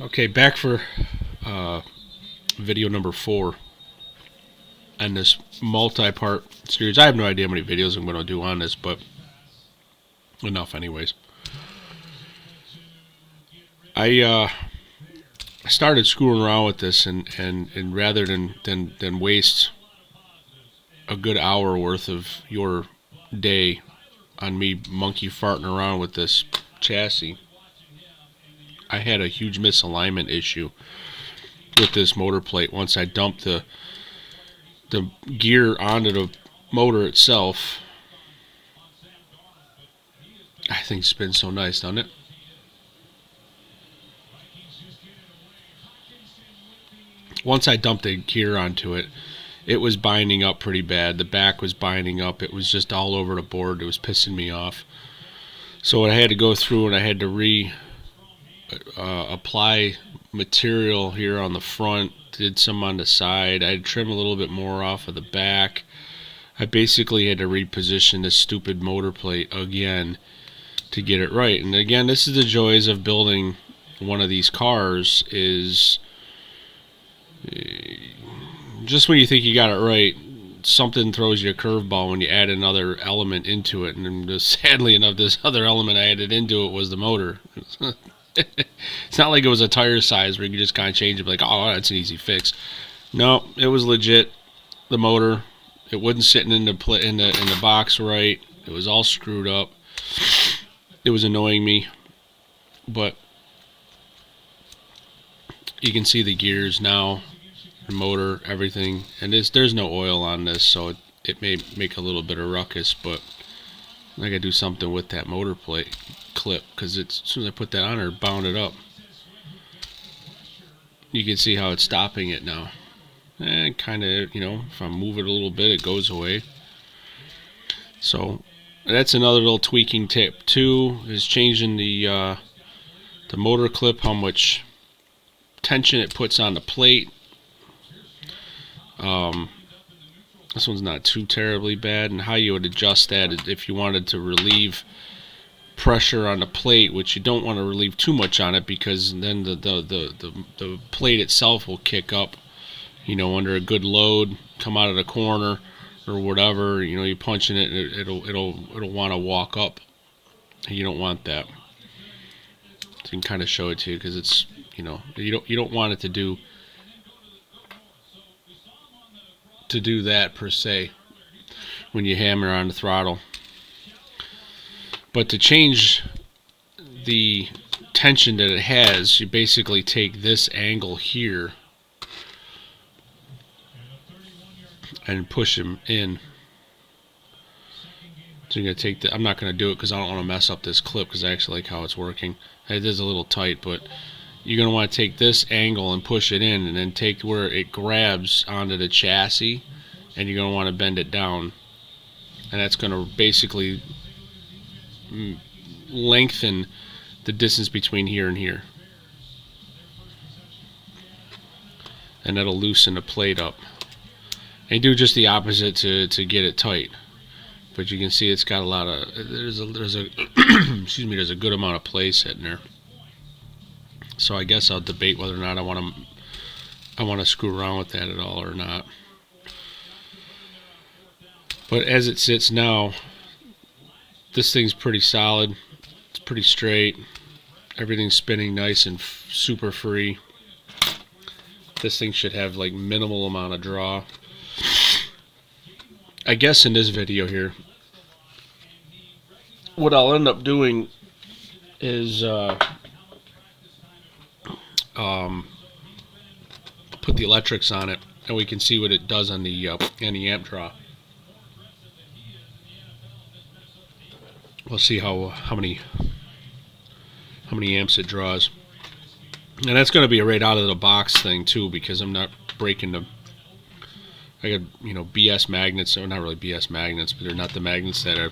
Okay, back for video number 4 on this multi-part series. I have no idea how many videos I'm going to do on this, but enough anyways. I started screwing around with this, and rather than waste a good hour worth of your day on me monkey farting around with this chassis, I had a huge misalignment issue with this motor plate. Once I dumped the gear onto the motor itself, I think it spins so nice, doesn't it? Once I dumped the gear onto it, it was binding up pretty bad. The back was binding up. It was just all over the board. It was pissing me off. So I had to go through and I had to apply material here on the front. Did some on the side. I had to trim a little bit more off of the back. I basically had to reposition this stupid motor plate again to get it right. And again, this is the joys of building one of these cars, is just when you think you got it right, something throws you a curveball when you add another element into it. And just, sadly enough, this other element I added into it was the motor. It's not like it was a tire size where you could just kind of change it, like, oh, that's an easy fix. No, it was legit. The motor, it wasn't sitting in the box right. It was all screwed up. It was annoying me, but you can see the gears now, the motor, everything, and there's no oil on this, so it may make a little bit of ruckus, but I gotta do something with that motor plate clip, because as soon as I put that on there, it bound it up. You can see how it's stopping it now. And kind of, if I move it a little bit, it goes away. So that's another little tweaking tip too, is changing the motor clip, how much tension it puts on the plate. This one's not too terribly bad, and how you would adjust that if you wanted to relieve pressure on the plate, which you don't want to relieve too much on it, because then the plate itself will kick up, under a good load, come out of the corner or whatever. You punch in it, it'll want to walk up. You don't want that. So you can kind of show it to you, because it's you don't want it to do that per se when you hammer on the throttle. But to change the tension that it has, you basically take this angle here and push him in. So you're going to take I'm not going to do it because I don't want to mess up this clip, because I actually like how it's working. It is a little tight, but you're going to want to take this angle and push it in, and then take where it grabs onto the chassis, and you're going to want to bend it down. And that's going to basically lengthen the distance between here and here. And that'll loosen the plate up. And do just the opposite to get it tight. But you can see it's got a lot of, there's a excuse me, there's a good amount of play sitting there. So I guess I'll debate whether or not I want to screw around with that at all or not. But as it sits now, this thing's pretty solid. It's pretty straight. Everything's spinning nice and super free. This thing should have like minimal amount of draw. I guess in this video here, what I'll end up doing is put the electrics on it, and we can see what it does on the amp draw. We'll see how many amps it draws, and that's going to be a right out of the box thing too, because I'm not breaking the. I got BS magnets, or not really BS magnets, but they're not the magnets that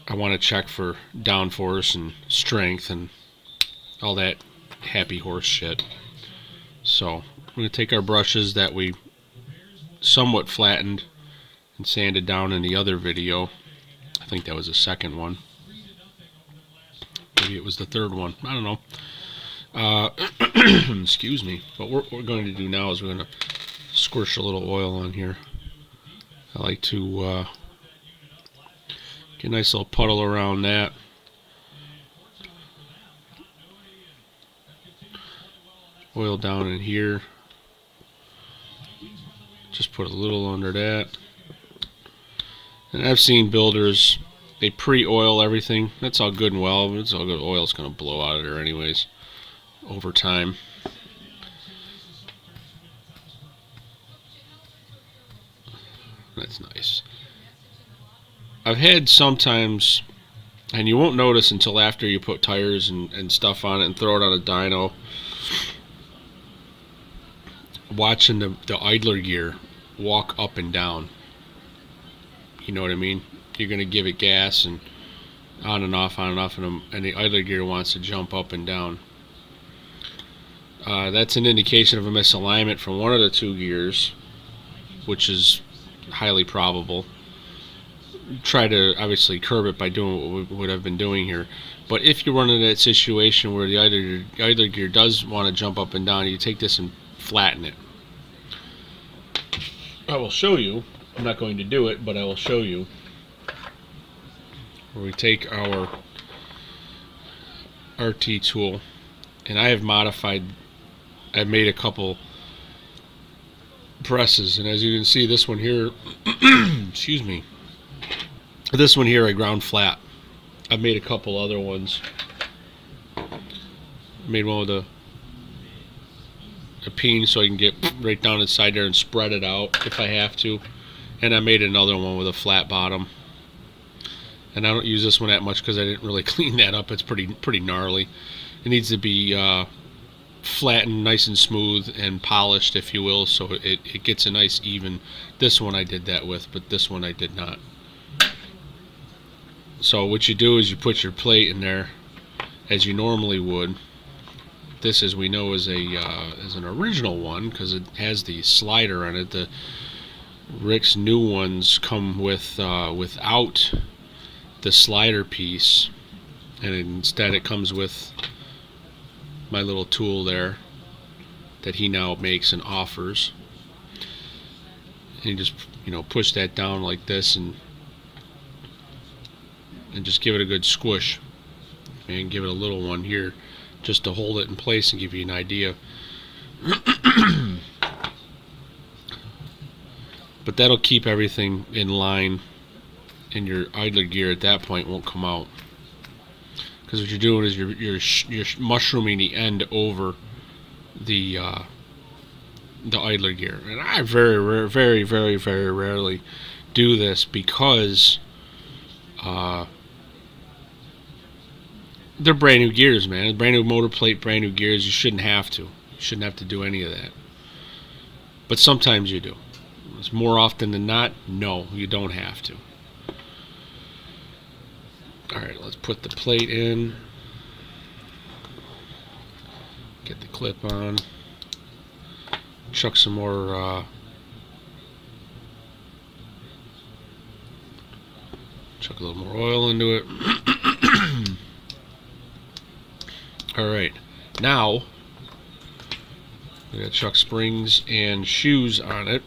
I want to check for downforce and strength and all that happy horse shit. So we're going to take our brushes that we somewhat flattened and sanded down in the other video. I think that was the second one. Maybe it was the third one. I don't know. Excuse me. But what we're going to do now is we're going to squish a little oil on here. I like to get a nice little puddle around that. Oil down in here. Just put a little under that. And I've seen builders, they pre-oil everything. That's all good and well, but it's all good. Oil's going to blow out of there anyways over time. That's nice. I've had sometimes, and you won't notice until after you put tires and stuff on it and throw it on a dyno, watching the idler gear walk up and down. You know what I mean? You're going to give it gas and on and off, and the idler gear wants to jump up and down. That's an indication of a misalignment from one of the two gears, which is highly probable. Try to obviously curb it by doing what I've been doing here. But if you run into that situation where the idler gear does want to jump up and down, you take this and flatten it. I will show you. I'm not going to do it, but I will show you. Where we take our RT tool, and I have modified, I've made a couple presses, and as you can see, this one here, excuse me, this one here I ground flat. I've made a couple other ones. Made one with a peen so I can get right down inside there and spread it out if I have to. And I made another one with a flat bottom. And I don't use this one that much because I didn't really clean that up. It's pretty gnarly. It needs to be flattened, nice and smooth, and polished, if you will, so it gets a nice even. This one I did that with, but this one I did not. So what you do is you put your plate in there as you normally would. This, as we know, is an original one because it has the slider on it. The Rick's new ones come with without the slider piece, and instead it comes with my little tool there that he now makes and offers. And you just push that down like this and just give it a good squish, and give it a little one here just to hold it in place and give you an idea. But that'll keep everything in line, and your idler gear at that point won't come out, because what you're doing is you're mushrooming the end over the idler gear. And I very rarely do this because they're brand new gears, man. Brand new motor plate, brand new gears. You shouldn't have to. You shouldn't have to do any of that. But sometimes you do. It's more often than not, no, you don't have to. Alright, let's put the plate in. Get the clip on. Chuck some more chuck a little more oil into it. Alright, now we got chuck springs and shoes on it.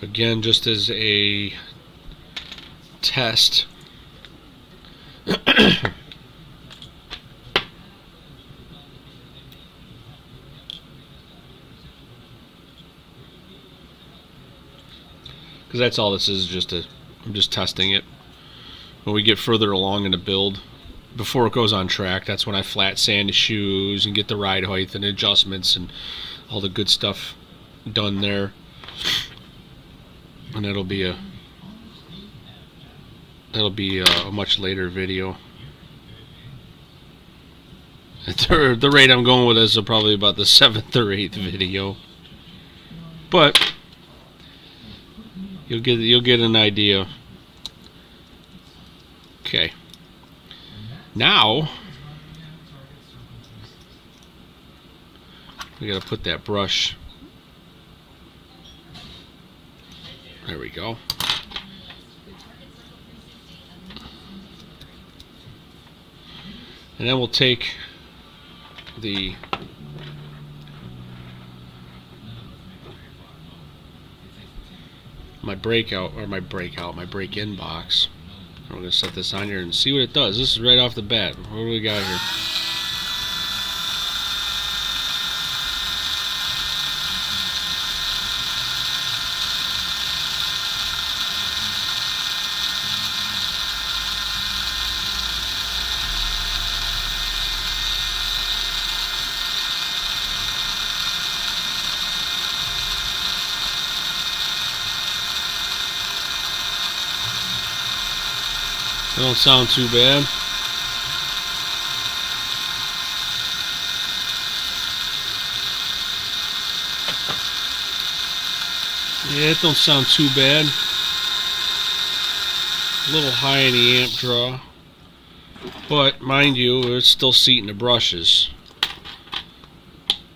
Again, just as a test. Because that's all this is, I'm just testing it. When we get further along in the build, before it goes on track, that's when I flat sand the shoes and get the ride height and adjustments and all the good stuff done there. And that'll be a much later video. At the rate I'm going with this, is probably about the 7th or 8th video. But you'll get an idea. Okay. Now we gotta put that brush. There we go. And then we'll take my break-in box. We're going to set this on here and see what it does. This is right off the bat. What do we got here? It don't sound too bad. Yeah, it don't sound too bad. A little high in the amp draw. But, mind you, it's still seating the brushes.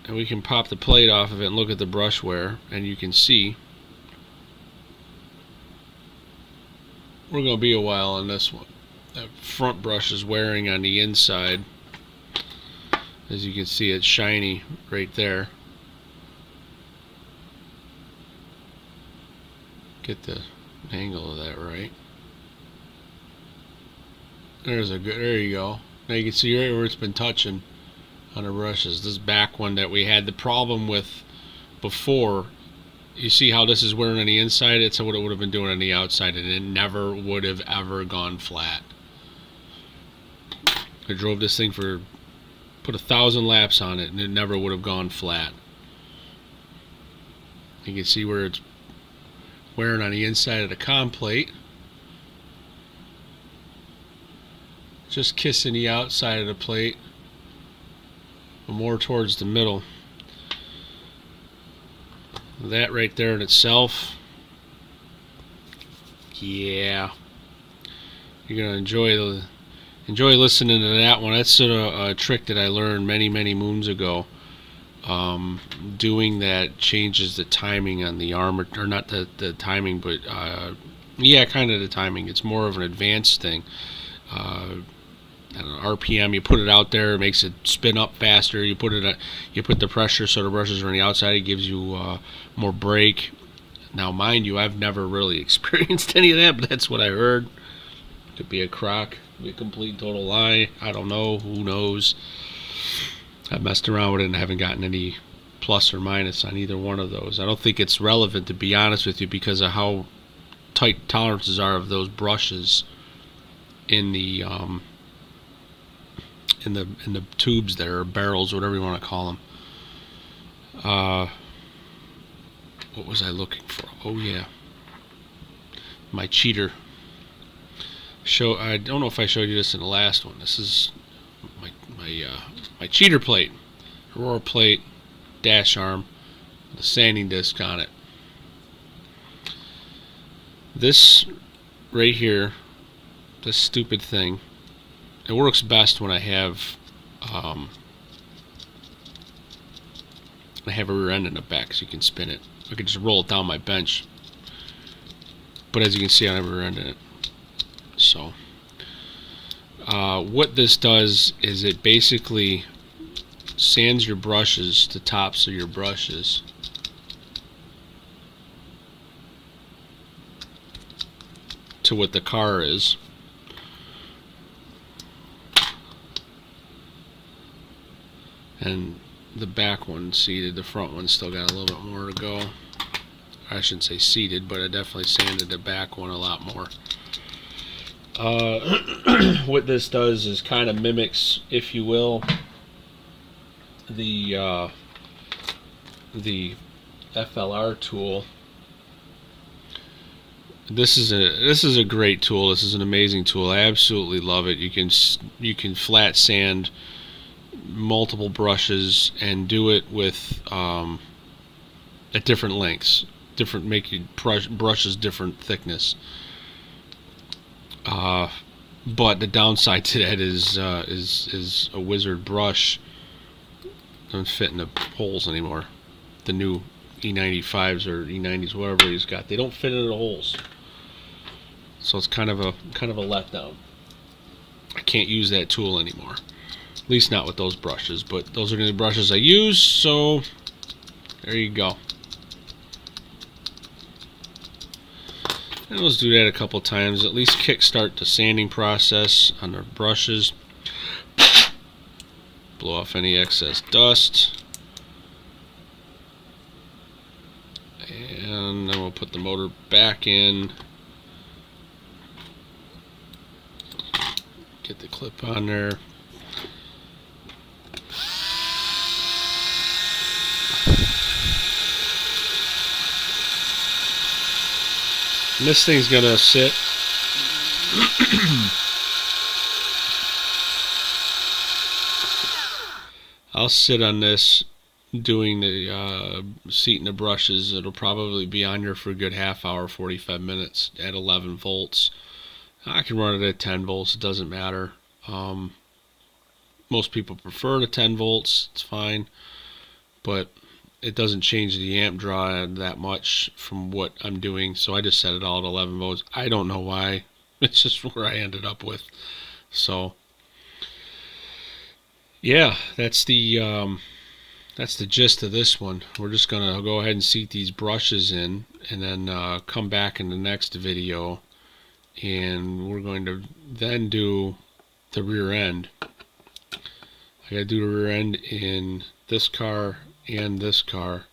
And we can pop the plate off of it and look at the brush wear, and you can see we're going to be a while on this one. That front brush is wearing on the inside. As you can see, it's shiny right there. Get the angle of that right. There you go. Now you can see right where it's been touching on the brushes. This back one that we had the problem with before, you see how this is wearing on the inside? It's what it would have been doing on the outside, and it never would have ever gone flat. I drove this thing put 1,000 laps on it, and it never would have gone flat. You can see where it's wearing on the inside of the com plate. Just kissing the outside of the plate, but more towards the middle. That right there in itself, yeah, you're gonna enjoy listening to that one. That's sort of a trick that I learned many moons ago. Doing that changes the timing on the arm, or not the timing, but yeah, kind of the timing. It's more of an advanced thing. I don't know, RPM, you put it out there, it makes it spin up faster. You put the pressure so the brushes are on the outside, it gives you more break. Now, mind you, I've never really experienced any of that, but that's what I heard. Could be a crock, could be a complete total lie. I don't know. Who knows? I've messed around with it and haven't gotten any plus or minus on either one of those. I don't think it's relevant, to be honest with you, because of how tight tolerances are of those brushes in the tubes there, or barrels, whatever you want to call them. What was I looking for? Oh yeah, my cheater. I don't know if I showed you this in the last one. This is my cheater plate, Aurora plate, dash arm, with a sanding disc on it. This right here, this stupid thing, it works best when I have a rear end in the back, so you can spin it. I can just roll it down my bench, but as you can see, I have a rear end in it. So what this does is it basically sands your brushes, the tops of your brushes, to what the car is. And the back one seated, the front one still got a little bit more to go. I shouldn't say seated, but I definitely sanded the back one a lot more. What this does is kind of mimics, if you will, the FLR tool. This is a great tool. This is an amazing tool. I absolutely love it. You can flat sand multiple brushes and do it with at different lengths, make your brushes different thickness. But the downside to that is a Wizard brush doesn't fit in the holes anymore. The new E95s or E90s, whatever he's got, they don't fit into the holes. So it's kind of a letdown. I can't use that tool anymore. At least not with those brushes, but those are the brushes I use, so there you go. And let's do that a couple times, at least kickstart the sanding process on the brushes. Blow off any excess dust. And then we'll put the motor back in. Get the clip on there. And this thing's gonna sit I'll sit on this doing the seating the brushes. It'll probably be on here for a good half hour, 45 minutes at 11 volts. I can run it at 10 volts, it doesn't matter. Most people prefer the 10 volts, it's fine, but it doesn't change the amp draw that much from what I'm doing, so I just set it all at 11 volts. I don't know why. It's just where I ended up with. So yeah, that's the gist of this one. We're just gonna go ahead and seat these brushes in, and then come back in the next video, and we're going to then do the rear end. I gotta do the rear end in this car and this car,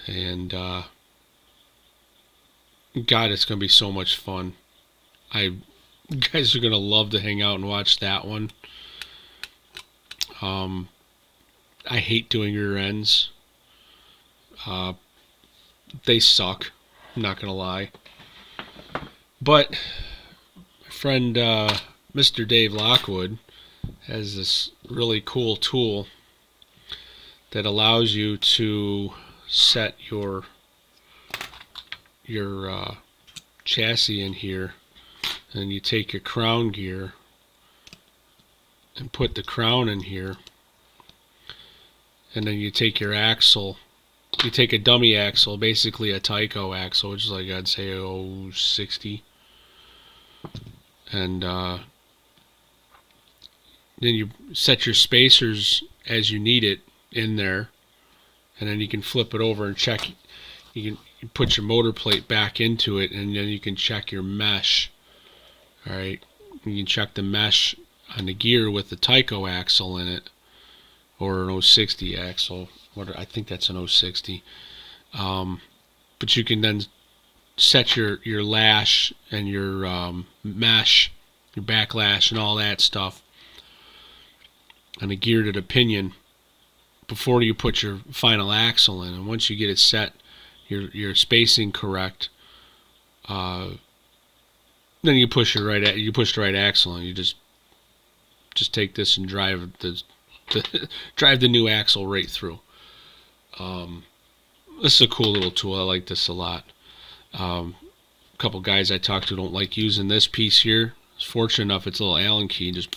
and God, it's gonna be so much fun. You guys are gonna love to hang out and watch that one. I hate doing rear ends. They suck, I'm not gonna lie. But my friend Mr. Dave Lockwood has this really cool tool that allows you to set your chassis in here, and you take your crown gear and put the crown in here, and then you take your axle, you take a dummy axle, basically a Tyco axle, which is like, I'd say 060, and then you set your spacers as you need it in there, and then you can flip it over and check. You can put your motor plate back into it, and then you can check your mesh. Alright, you can check the mesh on the gear with the Tyco axle in it, or an 060 axle. I think that's an 060. But you can then set your lash and your mesh, your backlash and all that stuff on the gear to the pinion before you put your final axle in. And once you get it set, your spacing correct, then you push the right axle, and you just take this and drive the new axle right through. This is a cool little tool. I like this a lot. A couple guys I talked to don't like using this piece here. It's fortunate enough it's a little Allen key. Just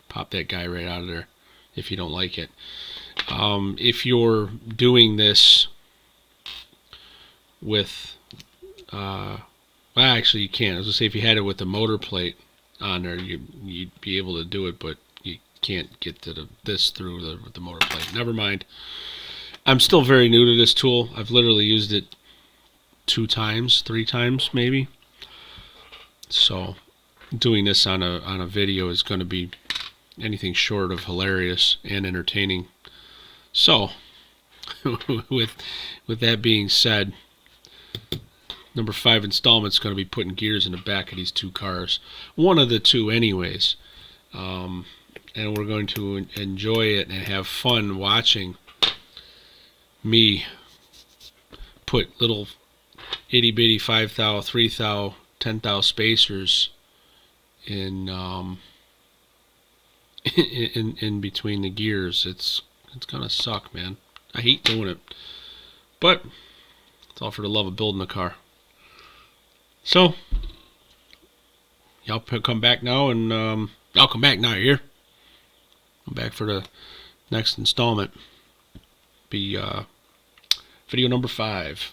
pop that guy right out of there if you don't like it. If you're doing this with well, actually you can't. I was gonna say, if you had it with the motor plate on there, you'd be able to do it, but you can't get to this through the motor plate. Never mind. I'm still very new to this tool. I've literally used it 2 times, 3 times maybe. So doing this on a video is going to be anything short of hilarious and entertaining. So with that being said, number 5 installment is going to be putting gears in the back of these 2 cars. One of the 2 anyways. And we're going to enjoy it and have fun watching me put little itty bitty 5 thou, 3 thou, 10 thou spacers in in between the gears. It's gonna suck, man. I hate doing it, but it's all for the love of building a car. So y'all come back now, and y'all come back now. You hear? Come back for the next installment. Be video number 5.